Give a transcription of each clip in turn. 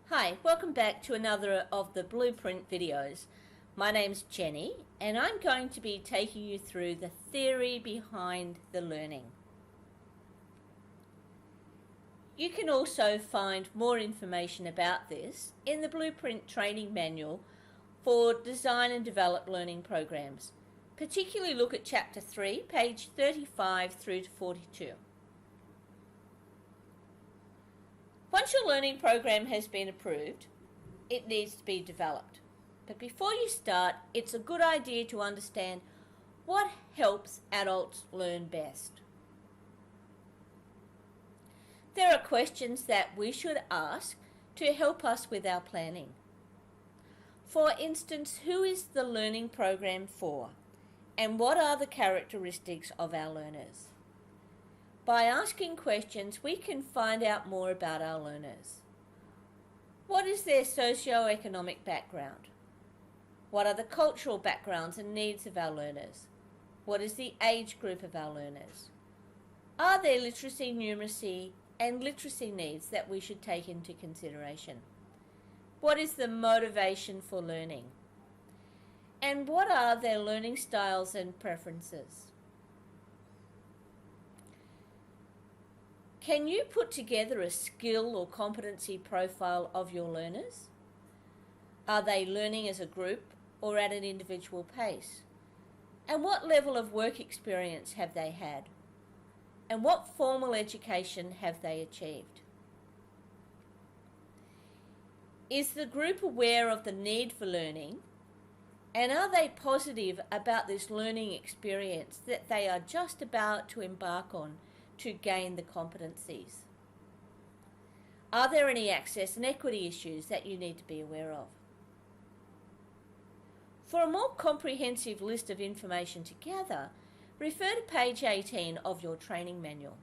Hi, welcome back to another of the Blueprint videos. My name's Jenny and I'm going to be taking you through the theory behind the learning. You can also find more information about this in the Blueprint Training Manual for Design and Develop Learning Programs. Particularly look at Chapter 3, page 35 through to 42. Once your learning program has been approved, it needs to be developed. But before you start, it's a good idea to understand what helps adults learn best. There are questions that we should ask to help us with our planning. For instance, who is the learning program for? And what are the characteristics of our learners? By asking questions, we can find out more about our learners. What is their socio-economic background? What are the cultural backgrounds and needs of our learners? What is the age group of our learners? Are there literacy, numeracy, and literacy needs that we should take into consideration? What is the motivation for learning? And what are their learning styles and preferences? Can you put together a skill or competency profile of your learners? Are they learning as a group or at an individual pace? And what level of work experience have they had? And what formal education have they achieved? Is the group aware of the need for learning? And are they positive about this learning experience that they are just about to embark on to gain the competencies? Are there any access and equity issues that you need to be aware of? For a more comprehensive list of information to gather, refer to page 18 of your training manual.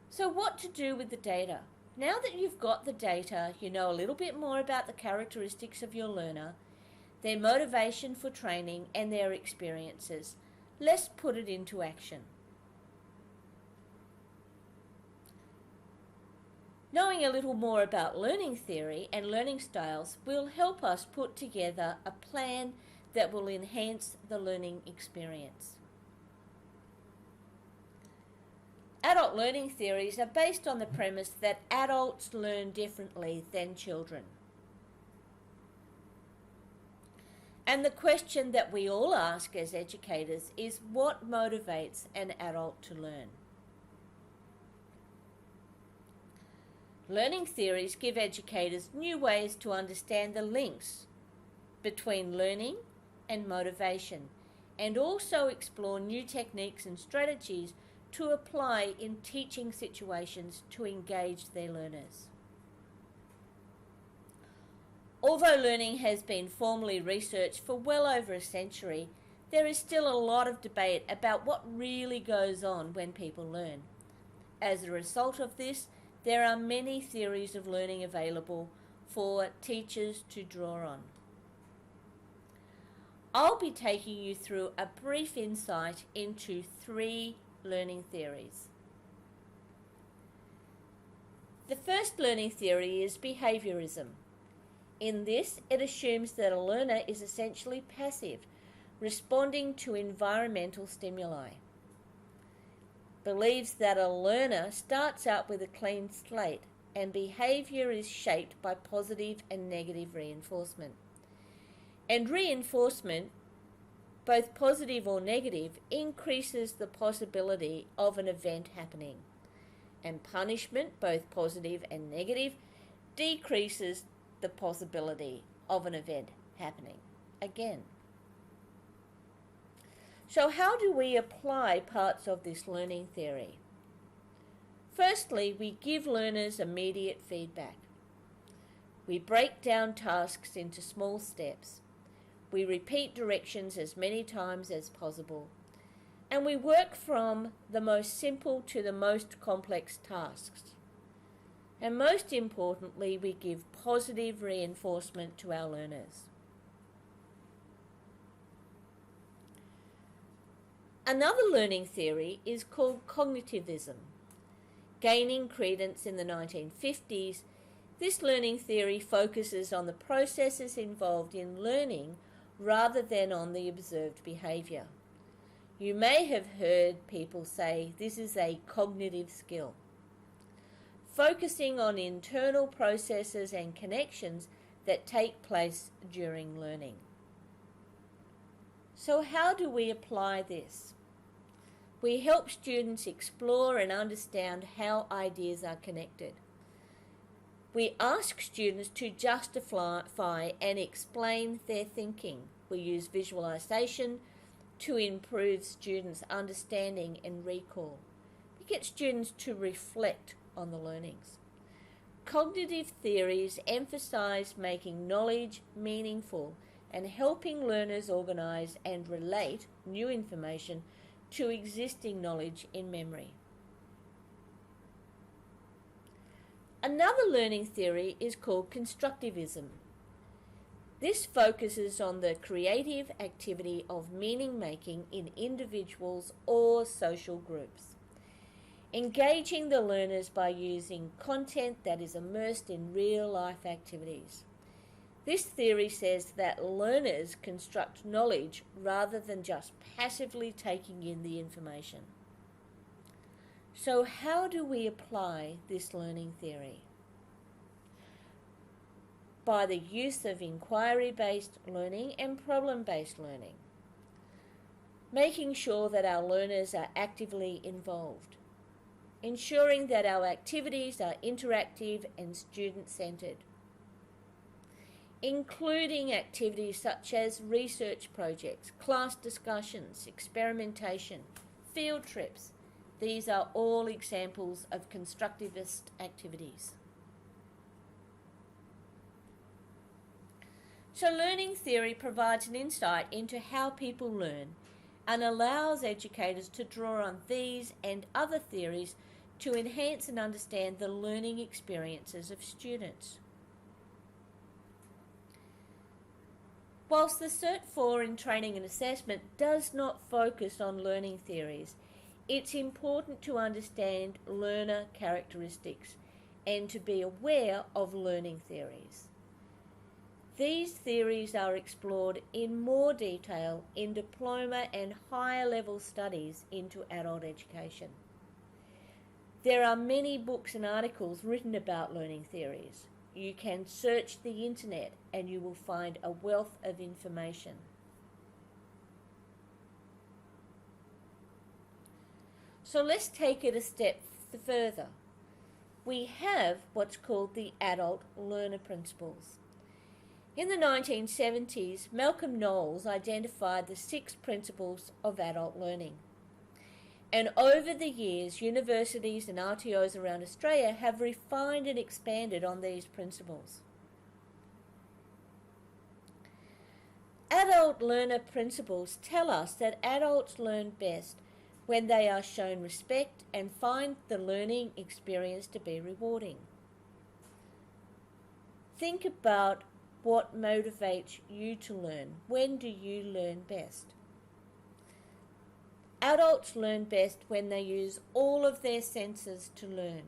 So what to do with the data? Now that you've got the data, you know a little bit more about the characteristics of your learner, their motivation for training and their experiences. Let's put it into action. Knowing a little more about learning theory and learning styles will help us put together a plan that will enhance the learning experience. Adult learning theories are based on the premise that adults learn differently than children. And the question that we all ask as educators is, what motivates an adult to learn? Learning theories give educators new ways to understand the links between learning and motivation, and also explore new techniques and strategies to apply in teaching situations to engage their learners. Although learning has been formally researched for well over a century, there is still a lot of debate about what really goes on when people learn. As a result of this, there are many theories of learning available for teachers to draw on. I'll be taking you through a brief insight into 3 learning theories. The first learning theory is behaviorism. In this, it assumes that a learner is essentially passive, responding to environmental stimuli. Believes that a learner starts out with a clean slate and behavior is shaped by positive and negative reinforcement. And reinforcement, both positive or negative, increases the possibility of an event happening. And punishment, both positive and negative, decreases the possibility of an event happening again. So how do we apply parts of this learning theory? Firstly, we give learners immediate feedback. We break down tasks into small steps. We repeat directions as many times as possible. And we work from the most simple to the most complex tasks. And most importantly, we give positive reinforcement to our learners. Another learning theory is called Constructivism. Gaining credence in the 1950s, this learning theory focuses on the processes involved in learning rather than on the observed behaviour. You may have heard people say this is a cognitive skill, focusing on internal processes and connections that take place during learning. So how do we apply this? We help students explore and understand how ideas are connected. We ask students to justify and explain their thinking. We use visualization to improve students' understanding and recall. We get students to reflect on the learnings. Cognitive theories emphasize making knowledge meaningful and helping learners organize and relate new information to existing knowledge in memory. Another learning theory is called Constructivism. This focuses on the creative activity of meaning making in individuals or social groups, engaging the learners by using content that is immersed in real-life activities. This theory says that learners construct knowledge rather than just passively taking in the information. So how do we apply this learning theory? By the use of inquiry-based learning and problem-based learning, making sure that our learners are actively involved, ensuring that our activities are interactive and student-centered, including activities such as research projects, class discussions, experimentation, field trips. These are all examples of constructivist activities. So learning theory provides an insight into how people learn and allows educators to draw on these and other theories to enhance and understand the learning experiences of students. Whilst the Cert 4 in Training and Assessment does not focus on learning theories, it's important to understand learner characteristics and to be aware of learning theories. These theories are explored in more detail in diploma and higher level studies into adult education. There are many books and articles written about learning theories. You can search the internet and you will find a wealth of information. So let's take it a step further. We have what's called the adult learner principles. In the 1970s, Malcolm Knowles identified the 6 principles of adult learning. And over the years, universities and RTOs around Australia have refined and expanded on these principles. Adult learner principles tell us that adults learn best when they are shown respect and find the learning experience to be rewarding. Think about what motivates you to learn. When do you learn best? Adults learn best when they use all of their senses to learn.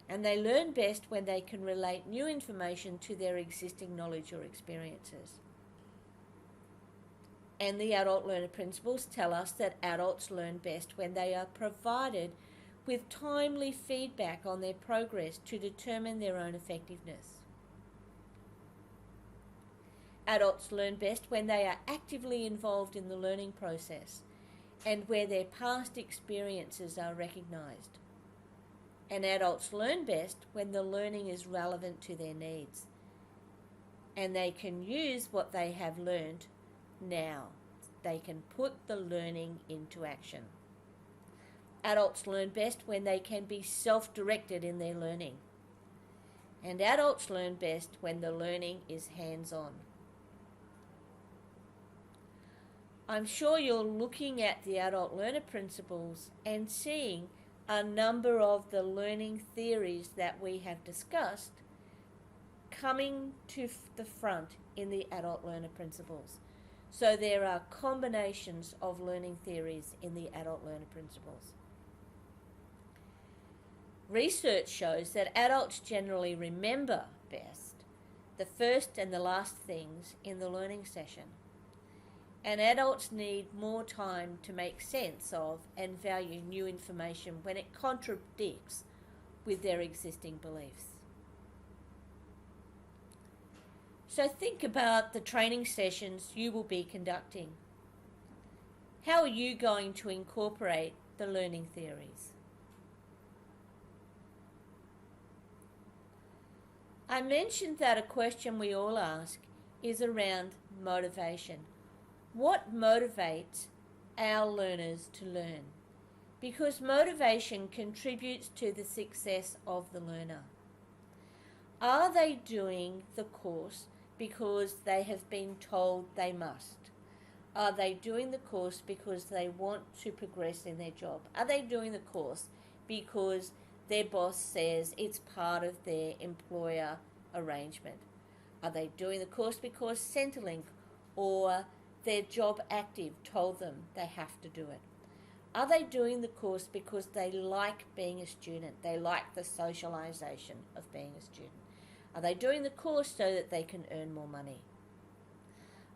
And they learn best when they can relate new information to their existing knowledge or experiences. And the adult learner principles tell us that adults learn best when they are provided with timely feedback on their progress to determine their own effectiveness. Adults learn best when they are actively involved in the learning process and where their past experiences are recognised. And adults learn best when the learning is relevant to their needs and they can use what they have learned now. They can put the learning into action. Adults learn best when they can be self-directed in their learning. And adults learn best when the learning is hands-on. I'm sure you're looking at the adult learner principles and seeing a number of the learning theories that we have discussed coming to the front in the adult learner principles. So there are combinations of learning theories in the adult learner principles. Research shows that adults generally remember best the first and the last things in the learning session. And adults need more time to make sense of and value new information when it contradicts with their existing beliefs. So think about the training sessions you will be conducting. How are you going to incorporate the learning theories? I mentioned that a question we all ask is around motivation. What motivates our learners to learn? Because motivation contributes to the success of the learner. Are they doing the course because they have been told they must? Are they doing the course because they want to progress in their job? Are they doing the course because their boss says it's part of their employer arrangement? Are they doing the course because Centrelink or their job active told them they have to do it? Are they doing the course because they like being a student? They like the socialization of being a student? Are they doing the course so that they can earn more money?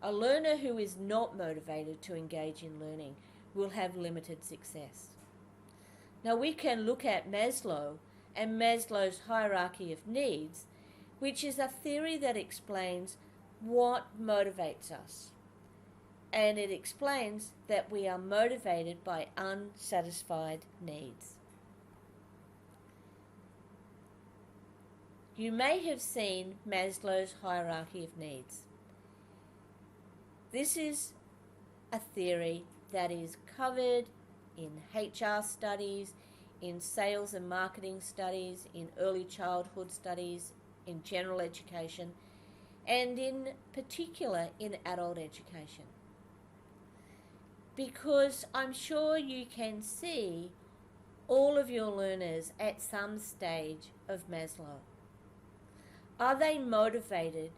A learner who is not motivated to engage in learning will have limited success. Now we can look at Maslow and Maslow's hierarchy of needs, which is a theory that explains what motivates us. And it explains that we are motivated by unsatisfied needs. You may have seen Maslow's hierarchy of needs. This is a theory that is covered in HR studies, in sales and marketing studies, in early childhood studies, in general education, and in particular in adult education. Because I'm sure you can see all of your learners at some stage of Maslow. Are they motivated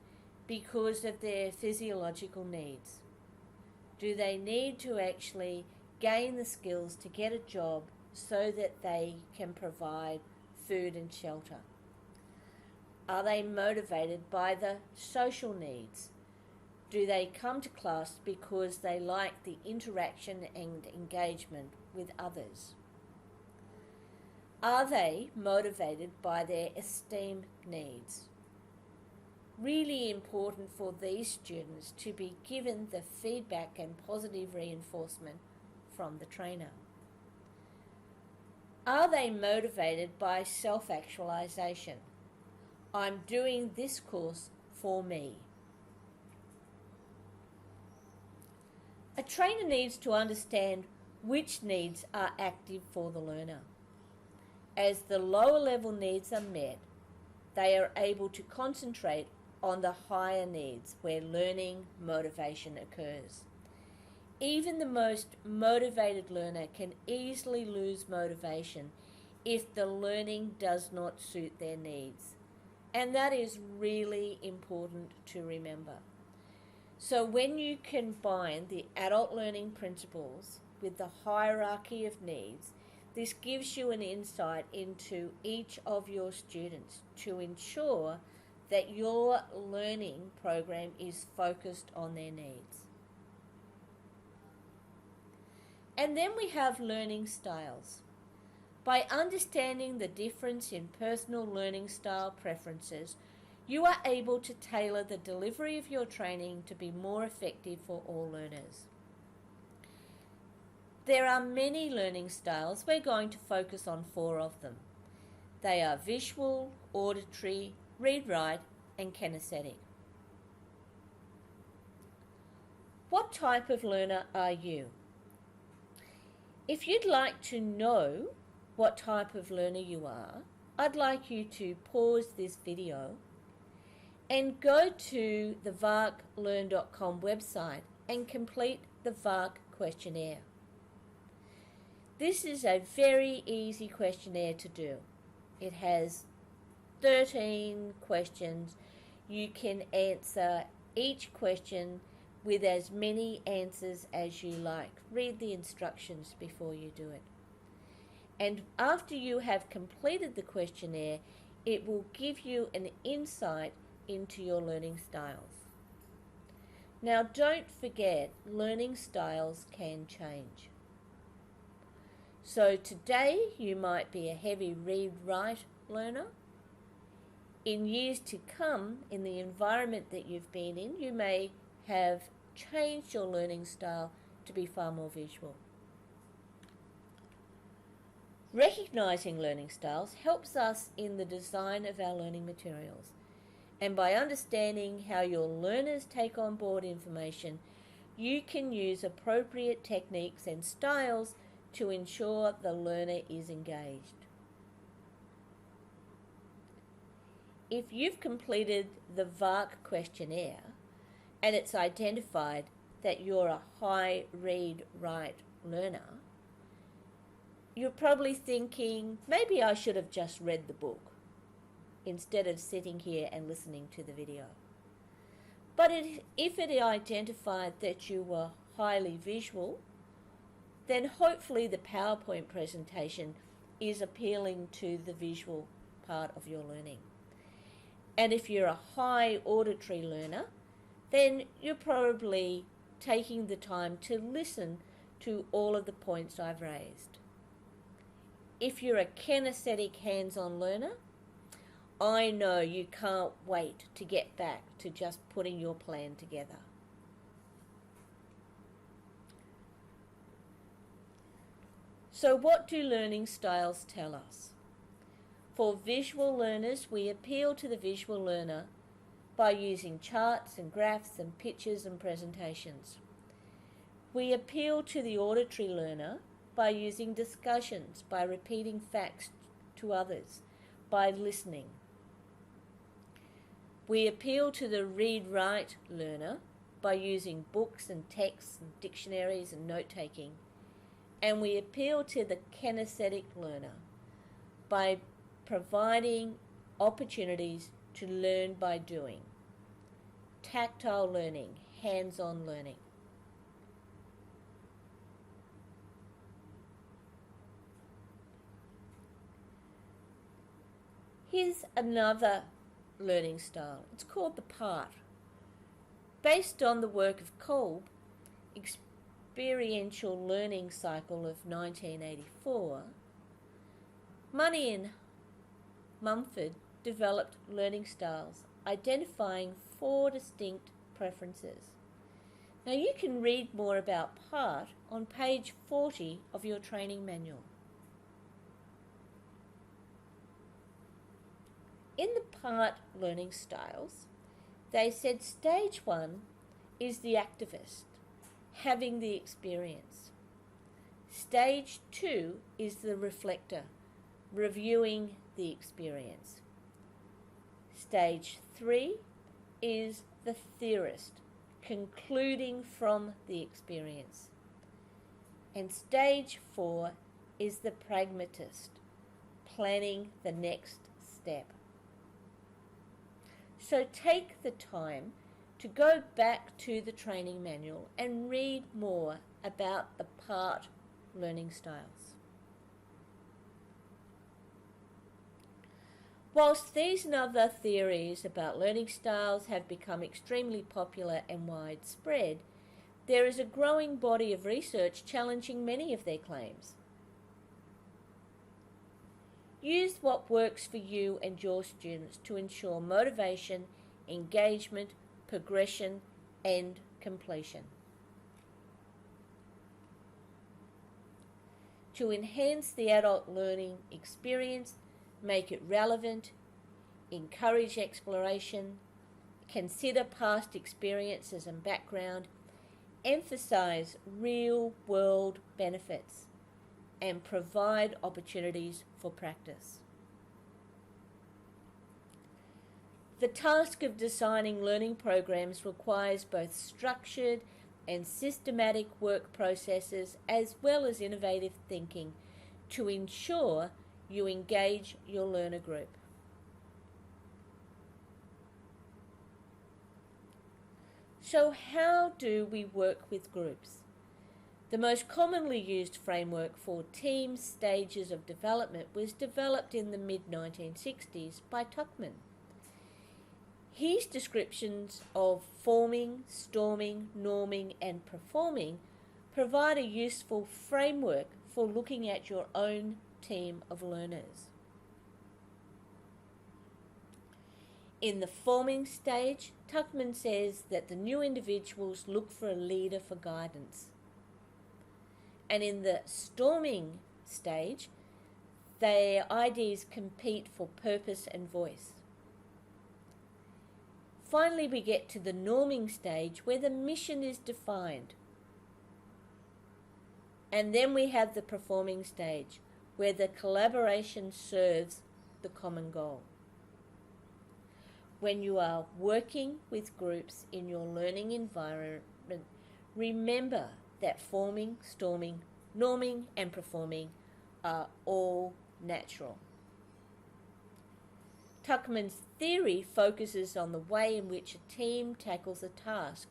because of their physiological needs? Do they need to actually gain the skills to get a job so that they can provide food and shelter? Are they motivated by the social needs? Do they come to class because they like the interaction and engagement with others? Are they motivated by their esteem needs? Really important for these students to be given the feedback and positive reinforcement from the trainer. Are they motivated by self-actualization? I'm doing this course for me. A trainer needs to understand which needs are active for the learner. As the lower level needs are met, they are able to concentrate on the higher needs where learning motivation occurs. Even the most motivated learner can easily lose motivation if the learning does not suit their needs. And that is really important to remember. So when you combine the adult learning principles with the hierarchy of needs, this gives you an insight into each of your students to ensure that your learning program is focused on their needs. And then we have learning styles. By understanding the difference in personal learning style preferences, you are able to tailor the delivery of your training to be more effective for all learners. There are many learning styles. We're going to focus on 4 of them. They are visual, auditory, read-write, and kinesthetic. What type of learner are you? If you'd like to know what type of learner you are, I'd like you to pause this video and go to the varklearn.com website and complete the VARK questionnaire. This is a very easy questionnaire to do. It has 13 questions. You can answer each question with as many answers as you like. Read the instructions before you do it. And after you have completed the questionnaire, it will give you an insight into your learning styles. Now, don't forget, learning styles can change. So today you might be a heavy read-write learner. In years to come, in the environment that you've been in, you may have changed your learning style to be far more visual. Recognizing learning styles helps us in the design of our learning materials. And by understanding how your learners take on board information, you can use appropriate techniques and styles to ensure the learner is engaged. If you've completed the VARC questionnaire and it's identified that you're a high read-write learner, you're probably thinking, maybe I should have just read the book instead of sitting here and listening to the video. But if it identified that you were highly visual, then hopefully the PowerPoint presentation is appealing to the visual part of your learning. And if you're a high auditory learner, then you're probably taking the time to listen to all of the points I've raised. If you're a kinesthetic hands-on learner, I know you can't wait to get back to just putting your plan together. So what do learning styles tell us? For visual learners, we appeal to the visual learner by using charts and graphs and pictures and presentations. We appeal to the auditory learner by using discussions, by repeating facts to others, by listening. We appeal to the read-write learner by using books and texts and dictionaries and note-taking. And we appeal to the kinesthetic learner by providing opportunities to learn by doing. Tactile learning, hands-on learning. Here's another learning style. It's called the PART. Based on the work of Kolb, Experiential Learning Cycle of 1984, Money and Mumford developed learning styles, identifying 4 distinct preferences. Now you can read more about PART on page 40 of your training manual. In the PART learning styles, they said stage 1 is the activist, having the experience. Stage 2 is the reflector, reviewing the experience. Stage 3 is the theorist, concluding from the experience. And stage 4 is the pragmatist, planning the next step. So take the time to go back to the training manual and read more about the PART learning styles. Whilst these and other theories about learning styles have become extremely popular and widespread, there is a growing body of research challenging many of their claims. Use what works for you and your students to ensure motivation, engagement, progression, and completion. To enhance the adult learning experience, make it relevant, encourage exploration, consider past experiences and background, emphasize real-world benefits, and provide opportunities for practice. The task of designing learning programs requires both structured and systematic work processes as well as innovative thinking to ensure you engage your learner group. So how do we work with groups? The most commonly used framework for team stages of development was developed in the mid-1960s by Tuckman. His descriptions of forming, storming, norming, and performing provide a useful framework for looking at your own team of learners. In the forming stage, Tuckman says that the new individuals look for a leader for guidance. And in the storming stage, their ideas compete for purpose and voice. Finally, we get to the norming stage where the mission is defined. And then we have the performing stage where the collaboration serves the common goal. When you are working with groups in your learning environment, remember that forming, storming, norming, and performing are all natural. Tuckman's theory focuses on the way in which a team tackles a task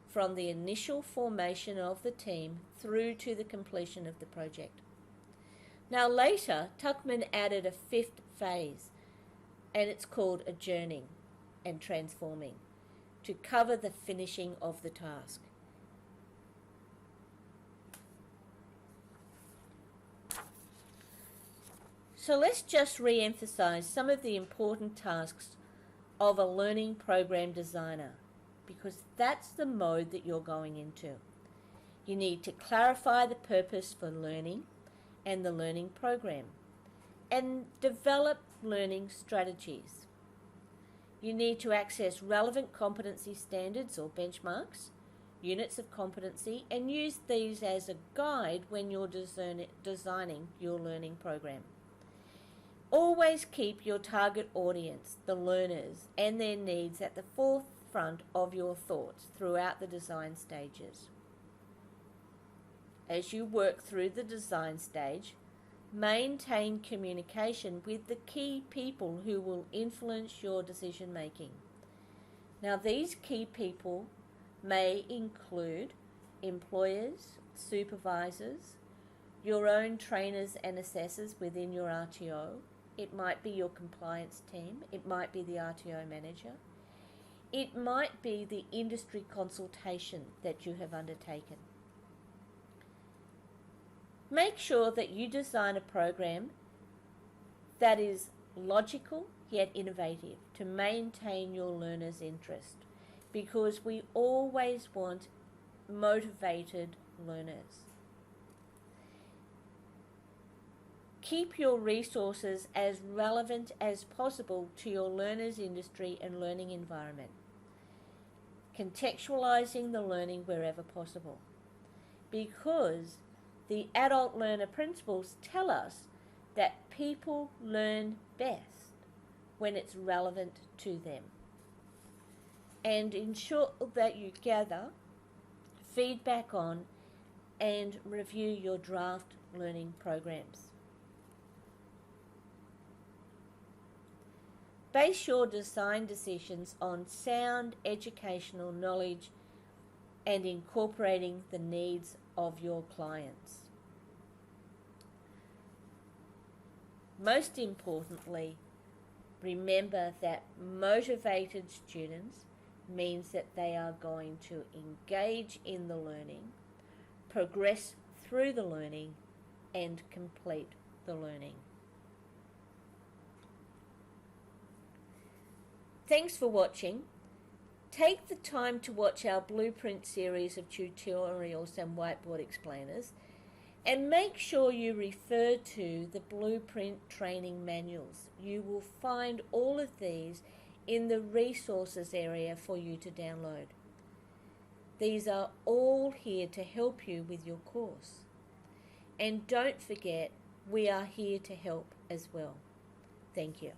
from the initial formation of the team through to the completion of the project. Now later, Tuckman added a fifth phase, and it's called adjourning and transforming, to cover the finishing of the task. So let's just re-emphasize some of the important tasks of a learning program designer, because that's the mode that you're going into. You need to clarify the purpose for learning and the learning program, and develop learning strategies. You need to access relevant competency standards or benchmarks, units of competency, and use these as a guide when you're designing your learning program. Always keep your target audience, the learners, and their needs at the forefront of your thoughts throughout the design stages. As you work through the design stage, maintain communication with the key people who will influence your decision making. Now, these key people may include employers, supervisors, your own trainers and assessors within your RTO. It might be your compliance team. It might be the RTO manager. It might be the industry consultation that you have undertaken. Make sure that you design a program that is logical yet innovative to maintain your learners' interest, because we always want motivated learners. Keep your resources as relevant as possible to your learner's industry and learning environment, contextualizing the learning wherever possible, because the adult learner principles tell us that people learn best when it's relevant to them. And ensure that you gather feedback on and review your draft learning programs. Base your design decisions on sound educational knowledge and incorporating the needs of your clients. Most importantly, remember that motivated students means that they are going to engage in the learning, progress through the learning, and complete the learning. Thanks for watching. Take the time to watch our Blueprint series of tutorials and whiteboard explainers, and make sure you refer to the Blueprint training manuals. You will find all of these in the resources area for you to download. These are all here to help you with your course. And don't forget, we are here to help as well. Thank you.